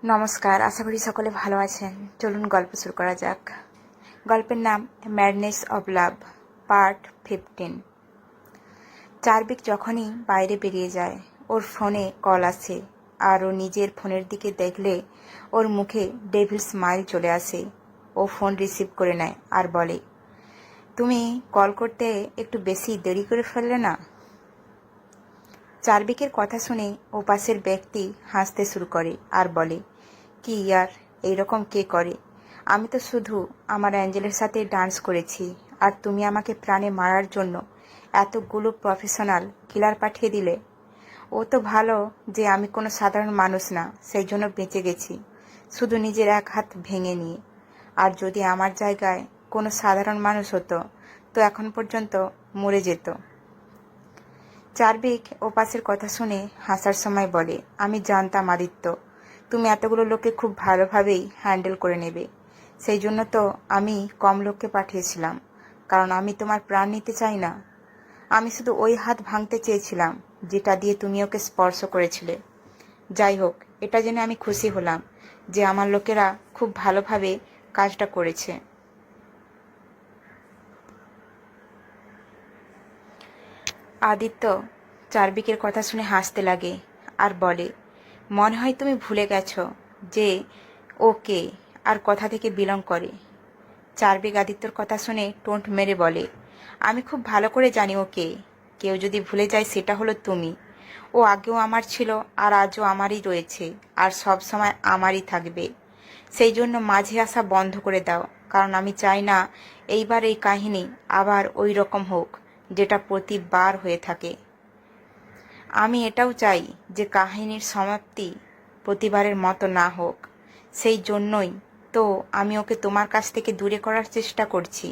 নমস্কার, আশা করি সকলে ভালো আছেন। চলুন গল্প শুরু করা যাক। গল্পের নাম ম্যাডনেস অব লাভ, পার্ট 15। চার্ভিক যখনই বাইরে বেরিয়ে যায় ওর ফোনে কল আসে, আর ও নিজের ফোনের দিকে দেখলে ওর মুখে ডেভিল স্মাইল চলে আসে। ও ফোন রিসিভ করে নেয় আর বলে, তুমি কল করতে একটু বেশি দেরি করে ফেললে না? চার্ভিকের কথা শুনে ও পাশের ব্যক্তি হাসতে শুরু করে আর বলে, কি ইয়ার, এইরকম কে করে? আমি তো শুধু আমার অ্যাঞ্জেলের সাথে ডান্স করেছি, আর তুমি আমাকে প্রাণে মারার জন্য এতগুলো প্রফেশনাল কিলার পাঠিয়ে দিলে। ও তো ভালো যে আমি কোনো সাধারণ মানুষ না, সেই জন্য বেঁচে গেছি, শুধু নিজের এক হাত ভেঙে নিয়ে। আর যদি আমার জায়গায় কোনো সাধারণ মানুষ হতো তো এখন পর্যন্ত মরে যেত। চার্ভিক ওপাশের কথা শুনে হাসার সময় বলে, আমি জানতাম আদিত্য, তুমি এতগুলো লোককে খুব ভালোভাবেই হ্যান্ডেল করে নেবে। সেই জন্য তো আমি কম লোককে পাঠিয়েছিলাম, কারণ আমি তোমার প্রাণ নিতে চাই না। আমি শুধু ওই হাত ভাঙতে চেয়েছিলাম যেটা দিয়ে তুমি ওকে স্পর্শ করেছিলে। যাই হোক, এটা জেনে আমি খুশি হলাম যে আমার লোকেরা খুব ভালোভাবে কাজটা করেছে। আদিত্য চার্ভিকের কথা শুনে হাসতে লাগে আর বলে, মনে হয় তুমি ভুলে গেছো যে ও কে আর কথা থেকে বিলং করে। চার্ভিক আদিত্যর কথা শুনে টোঁট মেরে বলে, আমি খুব ভালো করে জানি ও কে। কেউ যদি ভুলে যায় সেটা হলো তুমি। ও আগেও আমার ছিল আর আজও আমারই রয়েছে, আর সব সময় আমারই থাকবে। সেই জন্য মাঝে আসা বন্ধ করে দাও, কারণ আমি চাই না এইবার এই কাহিনী আবার ওই রকম হোক যেটা প্রতিবার হয়ে থাকে। আমি এটাও চাই যে কাহিনীর সমাপ্তি প্রতিবারের মতো না হোক। সেই জন্যই তো আমি ওকে তোমার কাছ থেকে দূরে করার চেষ্টা করছি,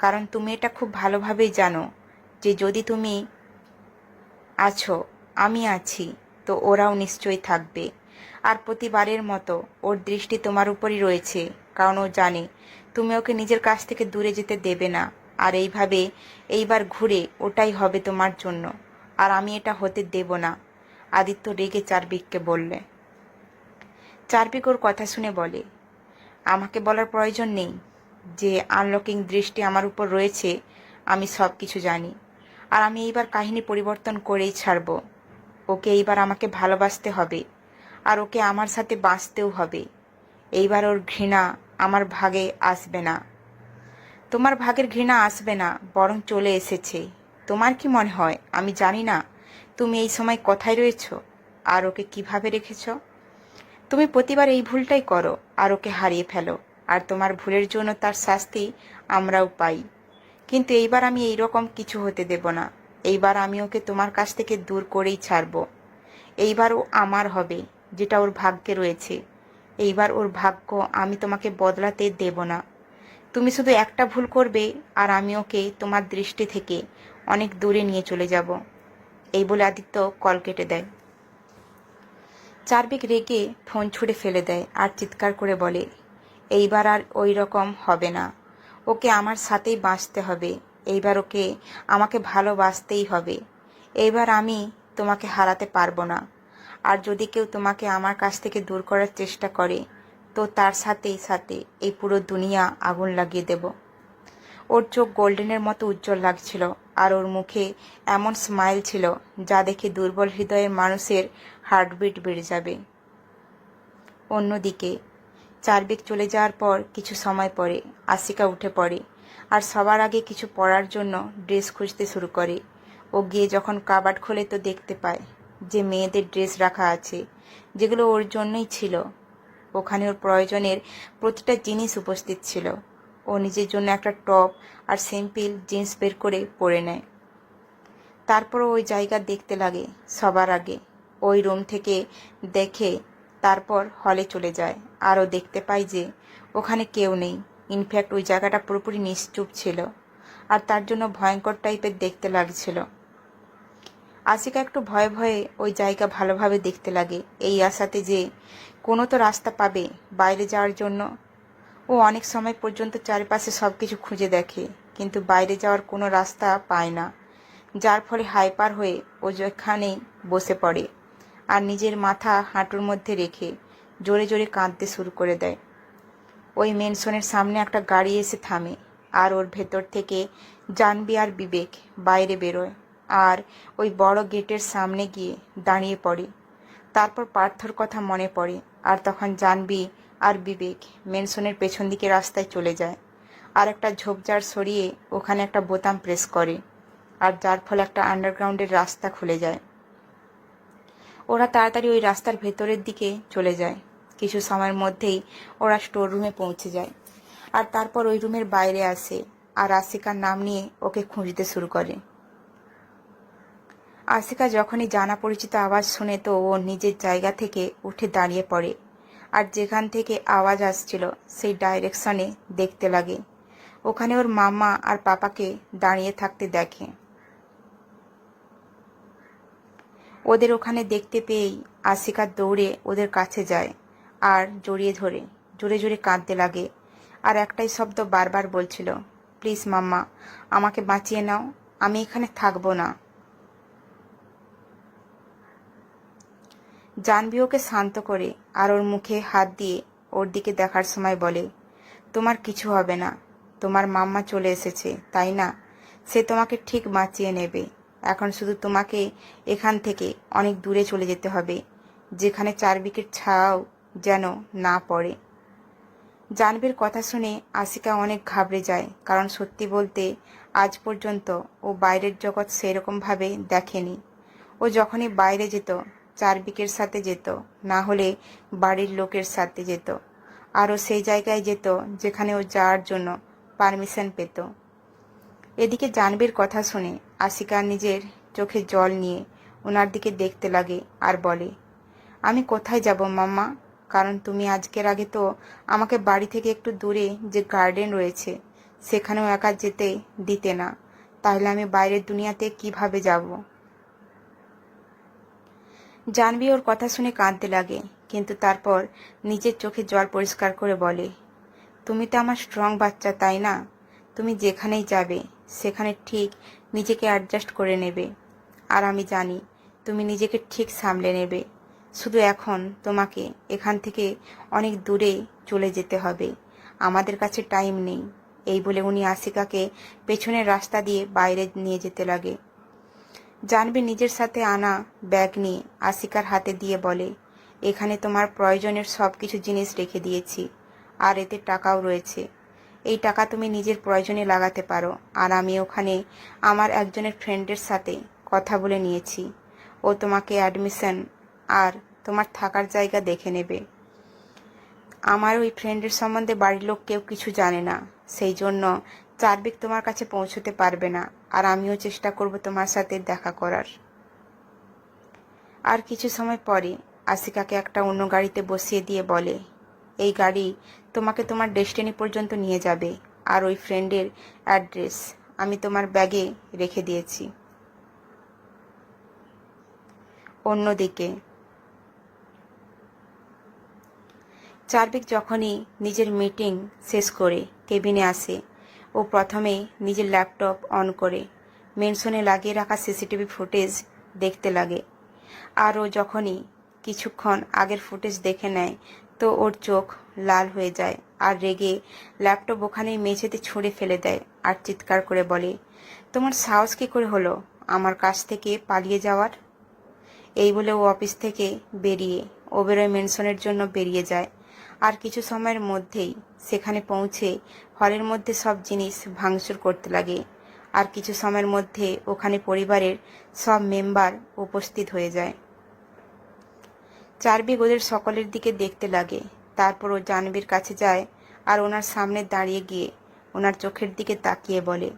কারণ তুমি এটা খুব ভালোভাবেই জানো যে যদি তুমি আছো, আমি আছি, তো ওরাও নিশ্চয়ই থাকবে। আর প্রতিবারের মতো ওর দৃষ্টি তোমার উপরই রয়েছে, কারণ ও জানে তুমি ওকে নিজের কাছ থেকে দূরে যেতে দেবে না। আর এইবার ঘুরে ওটাই হবে তোমার জন্য, আর আমি এটা হতে দেব না। আদিত্য রেগে চার্ভিককে বললে। চার্ভিক ওর কথা শুনে বলে, আমাকে বলার প্রয়োজন নেই যে আনলকিং দৃষ্টি আমার উপর রয়েছে। আমি সব কিছু জানি, আর আমি এইবার কাহিনী পরিবর্তন করেই ছাড়ব। ওকে এইবার আমাকে ভালোবাসতে হবে, আর ওকে আমার সাথে বাঁচতেও হবে। এইবার ওর ঘৃণা আমার ভাগে আসবে না। তোমার ভাগের ঘৃণা আসবে না, বরং চলে এসেছে। তোমার কি মনে হয় আমি জানি না তুমি এই সময় কোথায় রয়েছ আর ওকে কিভাবে রেখেছ? তুমি প্রতিবার এই ভুলটাই করো আর ওকে হারিয়ে ফেলো, আর তোমার ভুলের জন্য তার শাস্তি আমরাও পাই। কিন্তু এইবার আমি এই রকম কিছু হতে দেব না। এইবার আমি ওকে তোমার কাছ থেকে দূর করেই ছাড়ব। এইবার ও আমার হবে, যেটা ওর ভাগ্যে রয়েছে। এইবার ওর ভাগ্য আমি তোমাকে বদলাতে দেব না। তুমি শুধু একটা ভুল করবে আর আমি ওকে তোমার দৃষ্টি থেকে অনেক দূরে নিয়ে চলে যাব। এই বলে আদিত্য কল কেটে দেয়। চার্ভিক রেগে ফোন ছুঁড়ে ফেলে দেয় আর চিৎকার করে বলে, এইবার আর ওই রকম হবে না। ওকে আমার সাথেই বাঁচতে হবে। এইবার ওকে আমাকে ভালোবাসতেই হবে। এইবার আমি তোমাকে হারাতে পারবো না। আর যদি কেউ তোমাকে আমার কাছ থেকে দূর করার চেষ্টা করে তো তার সাথে এই পুরো দুনিয়া আগুন লাগিয়ে দেব। ওর চোখ গোল্ডেনের মতো উজ্জ্বল লাগছিল, আর ওর মুখে এমন স্মাইল ছিল যা দেখে দুর্বল হৃদয়ের মানুষের হার্টবিট বেড়ে যাবে। অন্যদিকে চার্ভিক চলে যাওয়ার পর কিছু সময় পরে আশিকা উঠে পড়ে আর সবার আগে কিছু পরার জন্য ড্রেস খুঁজতে শুরু করে। ও গিয়ে যখন কাবার্ড খোলে তো দেখতে পায় যে মেয়েদের ড্রেস রাখা আছে, যেগুলো ওর জন্যই ছিল। ওখানে ওর প্রয়োজনের প্রতিটা জিনিস উপস্থিত ছিল। ও নিজের জন্য একটা টপ আর সিম্পল জিন্স বের করে পরে নেয়। তারপর ওই জায়গা দেখতে লাগে সবার আগে। ওই রুম থেকে দেখে তারপর হলে চলে যায়, আর ও দেখতে পায় যে ওখানে কেউ নেই। ইনফ্যাক্ট ওই জায়গাটা পুরোপুরি নিশ্চুপ ছিল, আর তার জন্য ভয়ঙ্কর টাইপের দেখতে লাগছিল। আশিকা একটু ভয়ে ভয়ে ওই জায়গা ভালোভাবে দেখতে লাগে, এই আশাতে যে কোনো তো রাস্তা পাবে বাইরে যাওয়ার জন্য। ও অনেক সময় পর্যন্ত চারপাশে সব কিছু খুঁজে দেখে, কিন্তু বাইরে যাওয়ার কোনো রাস্তা পায় না। যার ফলে হাইপার হয়ে ও যেখানেই বসে পড়ে আর নিজের মাথা হাঁটুর মধ্যে রেখে জোরে জোরে কাঁদতে শুরু করে দেয়। ওই মেনশনের সামনে একটা গাড়ি এসে থামে, আর ওর ভেতর থেকে জাহ্নবী আর বিবেক বাইরে বেরোয় আর ওই বড় গেটের সামনে গিয়ে দাঁড়িয়ে পড়ে। তারপর পার্থর কথা মনে পড়ে, আর তখন জাহ্নবী আর বিবেক মেনশনের পেছন দিকে রাস্তায় চলে যায় আর একটা ঝোপঝাড় সরিয়ে ওখানে একটা বোতাম প্রেস করে, আর যার ফলে একটা আন্ডারগ্রাউন্ডের রাস্তা খুলে যায়। ওরা তাড়াতাড়ি ওই রাস্তার ভেতরের দিকে চলে যায়। কিছু সময়ের মধ্যেই ওরা স্টোর রুমে পৌঁছে যায়, আর তারপর ওই রুমের বাইরে আসে আর আশিকার নাম নিয়ে ওকে খুঁজতে শুরু করে। আশিকা যখনই জানা পরিচিত আওয়াজ শুনে তো ও নিজের জায়গা থেকে উঠে দাঁড়িয়ে পড়ে, আর যেখান থেকে আওয়াজ আসছিল সেই ডাইরেকশনে দেখতে লাগে। ওখানে ওর মামা আর পাপাকে দাঁড়িয়ে থাকতে দেখে। ওদের ওখানে দেখতে পেয়েই আশিকা দৌড়ে ওদের কাছে যায় আর জড়িয়ে ধরে জোরে জোরে কাঁদতে লাগে, আর একটাই শব্দ বারবার বলছিল, প্লিজ মাম্মা, আমাকে বাঁচিয়ে নাও, আমি এখানে থাকবো না। জাহ্নবী ওকে শান্ত করে আর ওর মুখে হাত দিয়ে ওর দিকে দেখার সময় বলে, তোমার কিছু হবে না, তোমার মাম্মা চলে এসেছে, তাই না? সে তোমাকে ঠিক বাঁচিয়ে নেবে। এখন শুধু তোমাকে এখান থেকে অনেক দূরে চলে যেতে হবে, যেখানে চারদিকের ছায়াও যেন না পড়ে। জাহ্নবীর কথা শুনে আশিকা অনেক ঘাবড়ে যায়, কারণ সত্যি বলতে আজ পর্যন্ত ও বাইরের জগৎ সেরকমভাবে দেখেনি। ও যখনই বাইরে যেত চারদিকের সাথে যেত, না হলে বাড়ির লোকের সাথে যেত, আরও সেই জায়গায় যেত যেখানে ও যাওয়ার জন্য পারমিশন পেত। এদিকে জাহ্নবীর কথা শুনে আশিকা নিজের চোখে জল নিয়ে ওনার দিকে দেখতে লাগে আর বলে, আমি কোথায় যাব মাম্মা? কারণ তুমি আজকের আগে তো আমাকে বাড়ি থেকে একটু দূরে যে গার্ডেন রয়েছে সেখানেও একা যেতে দিতে না, তাহলে আমি বাইরের দুনিয়াতে কিভাবে যাব? জাহ্নবী ওর কথা শুনে কাঁদতে লাগে, কিন্তু তারপর নিজের চোখে জল পরিষ্কার করে বলে, তুমি তো আমার স্ট্রং বাচ্চা, তাই না? তুমি যেখানেই যাবে সেখানে ঠিক নিজেকে অ্যাডজাস্ট করে নেবে, আর আমি জানি তুমি নিজেকে ঠিক সামলে নেবে। শুধু এখন তোমাকে এখান থেকে অনেক দূরে চলে যেতে হবে, আমাদের কাছে টাইম নেই। এই বলে উনি আশিকাকে পেছনের রাস্তা দিয়ে বাইরে নিয়ে যেতে লাগে। জাহ্নবী নিজের সাথে আনা ব্যাগ নিয়ে আশিকার হাতে দিয়ে বলে, এখানে তোমার প্রয়োজনের সব কিছু জিনিস রেখে দিয়েছি, আর এতে টাকাও রয়েছে। এই টাকা তুমি নিজের প্রয়োজনে লাগাতে পারো, আর আমি ওখানে আমার একজনের ফ্রেন্ডের সাথে কথা বলে নিয়েছি, ও তোমাকে অ্যাডমিশন আর তোমার থাকার জায়গা দেখে নেবে। আমার ওই ফ্রেন্ডের সম্বন্ধে বাড়ির লোক কেউ কিছু জানে না, সেই জন্য চারদিক তোমার কাছে পৌঁছতে পারবে না, আর আমিও চেষ্টা করব তোমার সাথে দেখা করার। আর কিছু সময় পরে আশিকাকে একটা অন্য গাড়িতে বসিয়ে দিয়ে বলে, এই গাড়ি তোমাকে তোমার ডেস্টিনি পর্যন্ত নিয়ে যাবে, আর ওই ফ্রেন্ডের অ্যাড্রেস আমি তোমার ব্যাগে রেখে দিয়েছি। অন্যদিকে চারবিক যখনই নিজের মিটিং শেষ করে কেবিনে আসে, ও প্রথমে নিজের ল্যাপটপ অন করে মেনশনে লাগিয়ে রাখা সিসিটিভি ফুটেজ দেখতে লাগে। আর ও যখনই কিছুক্ষণ আগের ফুটেজ দেখে নেয় তো ওর চোখ লাল হয়ে যায়, আর রেগে ল্যাপটপ ওখানেই মেঝেতে ছুঁড়ে ফেলে দেয় আর চিৎকার করে বলে, তোমার সাহস কী করে হলো আমার কাছ থেকে পালিয়ে যাওয়ার? এই বলে ও অফিস থেকে বেরিয়ে ওবেরয় মেনশনের জন্য বেরিয়ে যায়, আর কিছু সময়ের মধ্যেই সেখানে পৌঁছে হলের মধ্যে সব জিনিস ভাঙচুর করতে লাগে, আর কিছু সময়ের মধ্যে ওখানে পরিবারের সব মেম্বার উপস্থিত হয়ে যায়। চারবিক ওদের সকলের দিকে দেখতে লাগে, তারপর ও জাহ্নবীর কাছে যায় আর ওনার সামনে দাঁড়িয়ে গিয়ে ওনার চোখের দিকে তাকিয়ে বলে,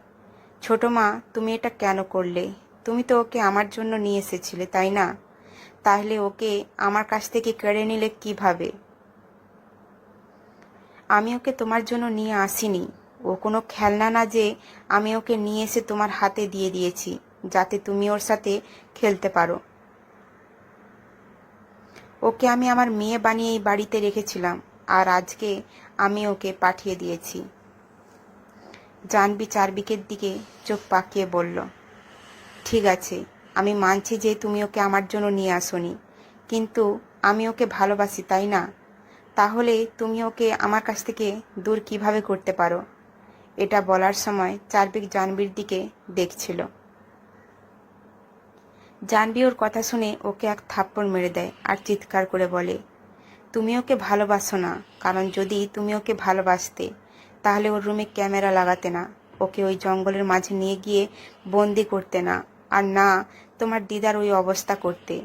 ছোট মা, তুমি এটা কেন করলে? তুমি তো ওকে আমার জন্য নিয়ে এসেছিলে, তাই না? তাহলে ওকে আমার কাছ থেকে কেড়ে নিলে কিভাবে? আমি ওকে তোমার জন্য নিয়ে আসিনি, ও কোনো খেলনা না যে আমি ওকে নিয়ে এসে তোমার হাতে দিয়ে দিয়েছি যাতে তুমি ওর সাথে খেলতে পারো। ওকে আমি আমার মেয়ে বানিয়ে এই বাড়িতে রেখেছিলাম, আর আজকে আমি ওকে পাঠিয়ে দিয়েছি। জাহ্নবী চারবিকের দিকে চোখ পাকিয়ে বলল, ঠিক আছে, আমি মানছি যে তুমি ওকে আমার জন্য নিয়ে আসোনি, কিন্তু আমি ওকে ভালোবাসি, তাই না? তাহলে তুমি ওকে আমার কাছ থেকে দূর কিভাবে করতে পারো? এটা বলার সময় চারবিক জাহ্নবীর দিকে দেখছিল। জাহ্নবী ওর কথা শুনে ওকে এক থাপ্পড় মেরে দেয় আর চিৎকার করে বলে, তুমি ওকে ভালোবাসো না, কারণ যদি তুমি ওকে ভালোবাসতে তাহলে ওর রুমে ক্যামেরা লাগাতে না, ওকে ওই জঙ্গলের মাঝে নিয়ে গিয়ে বন্দি করতে না, আর না তোমার দিদার ওই অবস্থা করতে।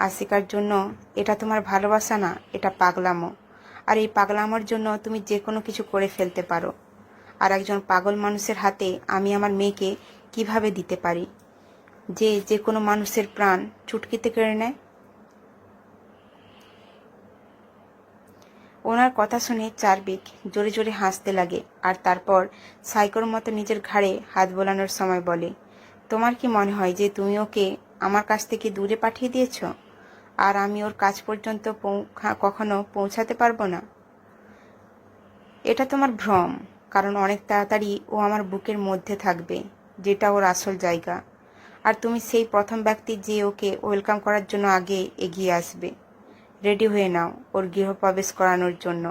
আশিকার জন্য এটা তোমার ভালোবাসা না, এটা পাগলামো। আর এই পাগলামোর জন্য তুমি যে কোনো কিছু করে ফেলতে পারো। আর একজন পাগল মানুষের হাতে আমি আমার মেয়েকে কিভাবে দিতে পারি, যে যে কোনো মানুষের প্রাণ চুটকিতে কেড়ে নেয়? ওনার কথা শুনে চারবিক জোরে জোরে হাসতে লাগে আর তারপর সাইকোর মতো নিজের ঘাড়ে হাত বোলানোর সময় বলে, তোমার কি মনে হয় যে তুমি ওকে আমার কাছ থেকে দূরে পাঠিয়ে দিয়েছ আর আমি ওর কাছ পর্যন্ত কখনো পৌঁছাতে পারবো না? এটা তোমার ভ্রম, কারণ অনেক তাড়াতাড়ি ও আমার বুকের মধ্যে থাকবে, যেটা ওর আসল জায়গা। আর তুমি সেই প্রথম ব্যক্তি যে ওকে ওয়েলকাম করার জন্য আগে এগিয়ে আসবে। রেডি হয়ে নাও ওর গৃহপ্রবেশ করানোর জন্য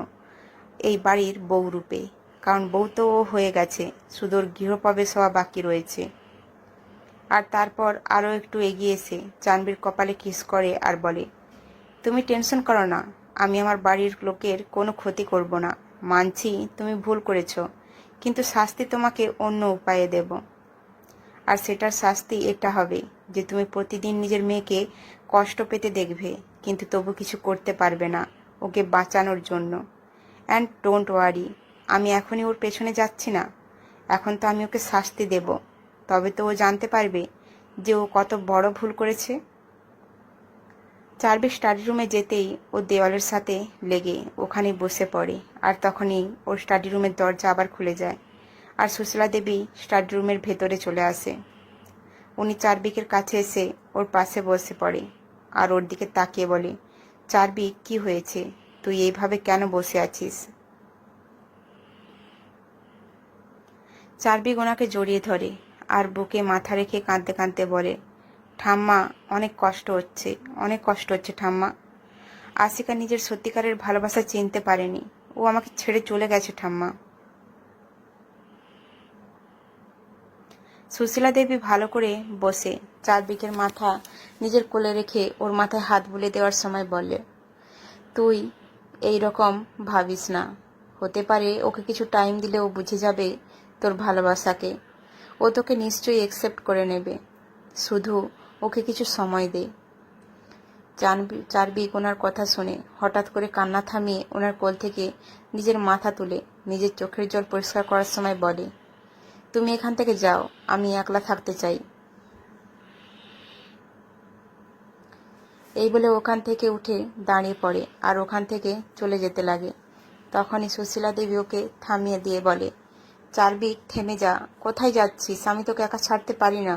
এই বাড়ির বউ রূপে, কারণ বউ তো ও হয়ে গেছে, শুধু ওর গৃহপ্রবেশ হওয়া বাকি রয়েছে। আর তারপর আরও একটু এগিয়ে এসে জাহ্নবীর কপালে কিস করে আর বলে, তুমি টেনশন করো না, আমি আমার বাড়ির লোকের কোনো ক্ষতি করব না। মানছি তুমি ভুল করেছ, কিন্তু শাস্তি তোমাকে অন্য উপায়ে দেব। আর সেটার শাস্তি এটা হবে যে তুমি প্রতিদিন নিজের মেয়েকে কষ্ট পেতে দেখবে, কিন্তু তবু কিছু করতে পারবে না ওকে বাঁচানোর জন্য। অ্যান্ড ডোন্ট ওয়ারি, আমি এখনই ওর পেছনে যাচ্ছি না, এখন তো আমি ওকে শাস্তি দেব, তবে তো ও জানতে পারবে যে ও কত বড় ভুল করেছে। চারবিক স্টাডি রুমে যেতেই ও দেওয়ালের সাথে লেগে ওখানে বসে পড়ে, আর তখনই ওর স্টাডি রুমের দরজা আবার খুলে যায় আর সুশীলা দেবী স্টাডি রুমের ভেতরে চলে আসে। উনি চারবিকের কাছে এসে ওর পাশে বসে পড়ে আর ওর দিকে তাকিয়ে বলে, চারবিক, কি হয়েছে? তুই এইভাবে কেন বসে আছিস? চারবিক ওনাকে জড়িয়ে ধরে আর বুকে মাথা রেখে কাঁদতে কাঁদতে বলে, ঠাম্মা, অনেক কষ্ট হচ্ছে, অনেক কষ্ট হচ্ছে ঠাম্মা। আশিকা নিজের সত্যিকারের ভালোবাসা চিনতে পারেনি, ও আমাকে ছেড়ে চলে গেছে ঠাম্মা। সুশীলা দেবী ভালো করে বসে চারবিকের মাথা নিজের কোলে রেখে ওর মাথায় হাত বুলে দেওয়ার সময় বলে, তুই এই রকম ভাবিস না, হতে পারে ওকে কিছু টাইম দিলে ও বুঝে যাবে তোর ভালোবাসাকে, ও তোকে নিশ্চয়ই অ্যাকসেপ্ট করে নেবে, শুধু ওকে কিছু সময় দে। চারবিক ওনার কথা শুনে হঠাৎ করে কান্না থামিয়ে ওনার কোল থেকে নিজের মাথা তুলে নিজের চোখের জল পরিষ্কার করার সময় বলে, তুমি এখান থেকে যাও, আমি একলা থাকতে চাই। এই বলে ওখান থেকে উঠে দাঁড়িয়ে পড়ে আর ওখান থেকে চলে যেতে লাগে। তখনই সুশীলা দেবী ওকে থামিয়ে দিয়ে বলে, চারবিক, থেমে যা, কোথায় যাচ্ছিস? আমি তোকে একা ছাড়তে পারি না।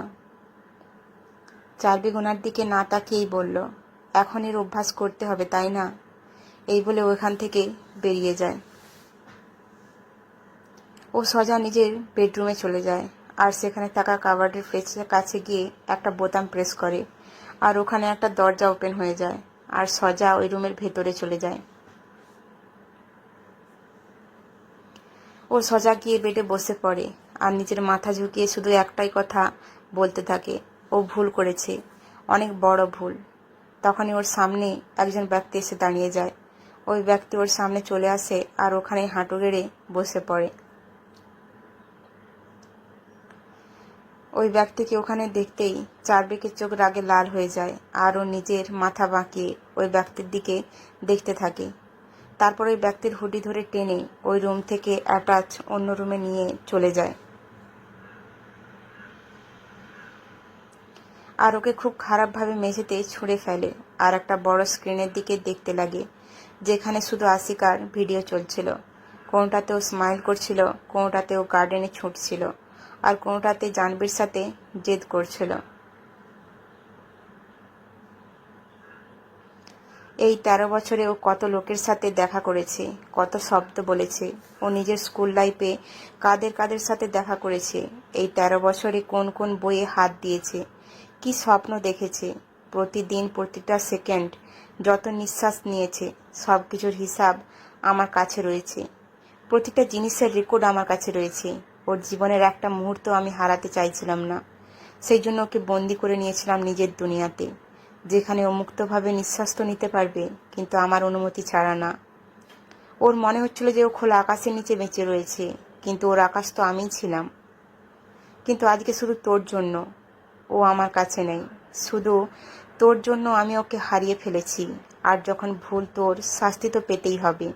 চারবিক ওনার দিকে না তাকিয়েই বলল, এখন এর অভ্যাস করতে হবে, তাই না? এই বলে ওখান থেকে বেরিয়ে যায়। ও সোজা নিজের বেডরুমে চলে যায় আর সেখানে থাকা কাবার্ডের কাছে গিয়ে একটা বোতাম প্রেস করে আর ওখানে একটা দরজা ওপেন হয়ে যায় আর সোজা ওই রুমের ভেতরে চলে যায়। ও সোজা গিয়ে বেডে বসে পড়ে আর নিজের মাথা ঝুঁকিয়ে শুধু একটাই কথা বলতে থাকে, ও ভুল করেছে, অনেক বড় ভুল। তখনই ওর সামনে একজন ব্যক্তি এসে দাঁড়িয়ে যায়। ওই ব্যক্তি ওর সামনে চলে আসে আর ওখানে হাঁটু গেড়ে বসে পড়ে। ওই ব্যক্তিকে ওখানে দেখতেই চারবিকের চোখ রাগে লাল হয়ে যায় আর ও নিজের মাথা বাঁকিয়ে ওই ব্যক্তির দিকে দেখতে থাকে। তারপর ওই ব্যক্তির হুডি ধরে টেনে ওই রুম থেকে অ্যাটাচ অন্য রুমে নিয়ে চলে যায় আর ওকে খুব খারাপভাবে মেঝেতে ছুঁড়ে ফেলে আর একটা বড় স্ক্রিনের দিকে দেখতে লাগে, যেখানে শুধু আশিকার ভিডিও চলছিল। কোনোটাতেও স্মাইল করছিল, কোনোটাতেও গার্ডেনে ছুটছিল, আর কোনোটাতে জাহ্নবীর সাথে জেদ করছিল। এই 13 বছরে ও কত লোকের সাথে দেখা করেছে, কত শব্দ বলেছে, ও নিজের স্কুল লাইফে কাদের কাদের সাথে দেখা করেছে, এই 13 বছরে কোন কোন বইয়ে হাত দিয়েছে, কি স্বপ্ন দেখেছে, প্রতিদিন প্রতিটা সেকেন্ড যত নিঃশ্বাস নিয়েছে সব কিছুর হিসাব আমার কাছে রয়েছে, প্রতিটা জিনিসের রেকর্ড আমার কাছে রয়েছে। ওর জীবনের একটা মুহূর্ত আমি হারাতে চাইছিলাম না, সেই জন্য ওকে বন্দি করে নিয়েছিলাম নিজের দুনিয়াতে, যেখানে ও মুক্তভাবে নিঃশ্বাস তো নিতে পারবে, কিন্তু আমার অনুমতি ছাড়া না। ওর মনে হচ্ছিল যে ও খোলা আকাশের নিচে বেঁচে রয়েছে, কিন্তু ওর আকাশ তো আমিই ছিলাম। কিন্তু আজকে শুধু তোর জন্য ও আমার কাছে নেই, শুধু তোর জন্য আমি ওকে হারিয়ে ফেলেছি। আর যখন ভুল তোর, শাস্তি তো পেতেই হবে।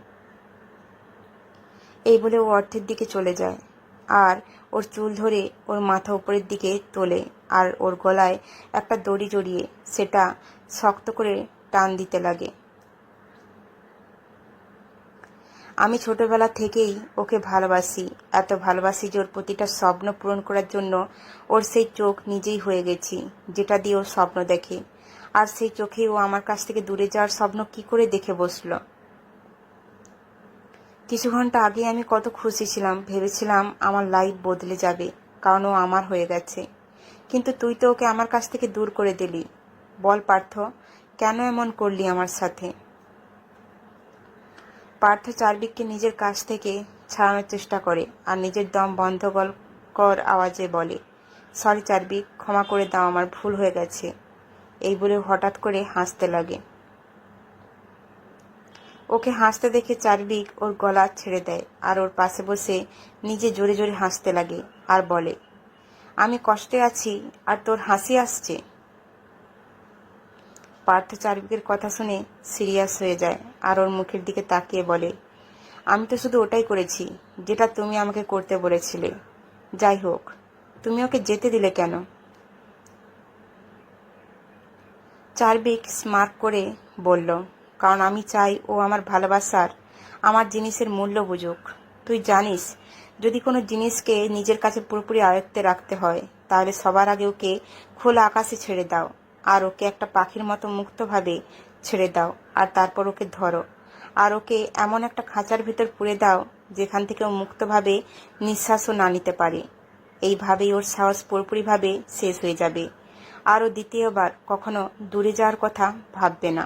এই বলে ও অর্থের দিকে চলে যায়, আর ওর চুল ধরে ওর মাথা উপরের দিকে তোলে, আর ওর গলায় একটা দড়ি জড়িয়ে সেটা শক্ত করে টান দিতে লাগে। আমি ছোটবেলা থেকেই ওকে ভালোবাসি, এত ভালোবাসি যে ওর প্রতিটা স্বপ্ন পূরণ করার জন্য ওর সেই চোখ নিজেই হয়ে গেছি, যেটা দিয়ে ও স্বপ্ন দেখে। আর সেই চোখেই ও আমার কাছ থেকে দূরে যাওয়ার স্বপ্ন কি করে দেখে বসলো। কিছু ঘন্টা আগে আমি কত খুশি ছিলাম, ভেবেছিলাম আমার লাইফ বদলে যাবে, কারণ ও আমার হয়ে গেছে। কিন্তু তুই তো ওকে আমার কাছ থেকে দূর করে দিলি। বল পার্থ, কেন এমন করলি আমার সাথে? পার্থ চার্বিককে নিজের কাছ থেকে ছাড়ানোর চেষ্টা করে আর নিজের দম বন্ধ কর আওয়াজে বলে, সরি চার্বিক, ক্ষমা করে দাও, আমার ভুল হয়ে গেছে। এই বলে হঠাৎ করে হাসতে লাগে। ওকে হাসতে দেখে চার্বিক ওর গলা ছেড়ে দেয় আর ওর পাশে বসে নিজে জোরে জোরে হাসতে লাগে আর বলে, আমি কষ্টে আছি আর তোর হাসি আসছে। পার্থ চার্বিকের কথা শুনে সিরিয়াস হয়ে যায় আর ওর মুখের দিকে তাকিয়ে বলে, আমি তো শুধু ওটাই করেছি যেটা তুমি আমাকে করতে বলেছিলে। যাই হোক, তুমি ওকে যেতে দিলে কেন? চার্বিক স্মার্ট করে বলল, কারণ আমি চাই ও আমার ভালোবাসার, আমার জিনিসের মূল্য বুঝুক। তুই জানিস, যদি কোনো জিনিসকে নিজের কাছে পুরোপুরি আয়ত্তে রাখতে হয়, তাহলে সবার আগে ওকে খোলা আকাশে ছেড়ে দাও, আর ওকে একটা পাখির মতো মুক্তভাবে ছেড়ে দাও, আর তারপর ওকে ধরো, আর ওকে এমন একটা খাঁচার ভিতর পুরে দাও যেখান থেকে ও মুক্তভাবে নিঃশ্বাসও না নিতে পারে। এইভাবেই ওর সাহস পুরোপুরিভাবে শেষ হয়ে যাবে, আর ও দ্বিতীয়বার কখনো দূরে যাওয়ার কথা ভাববে না।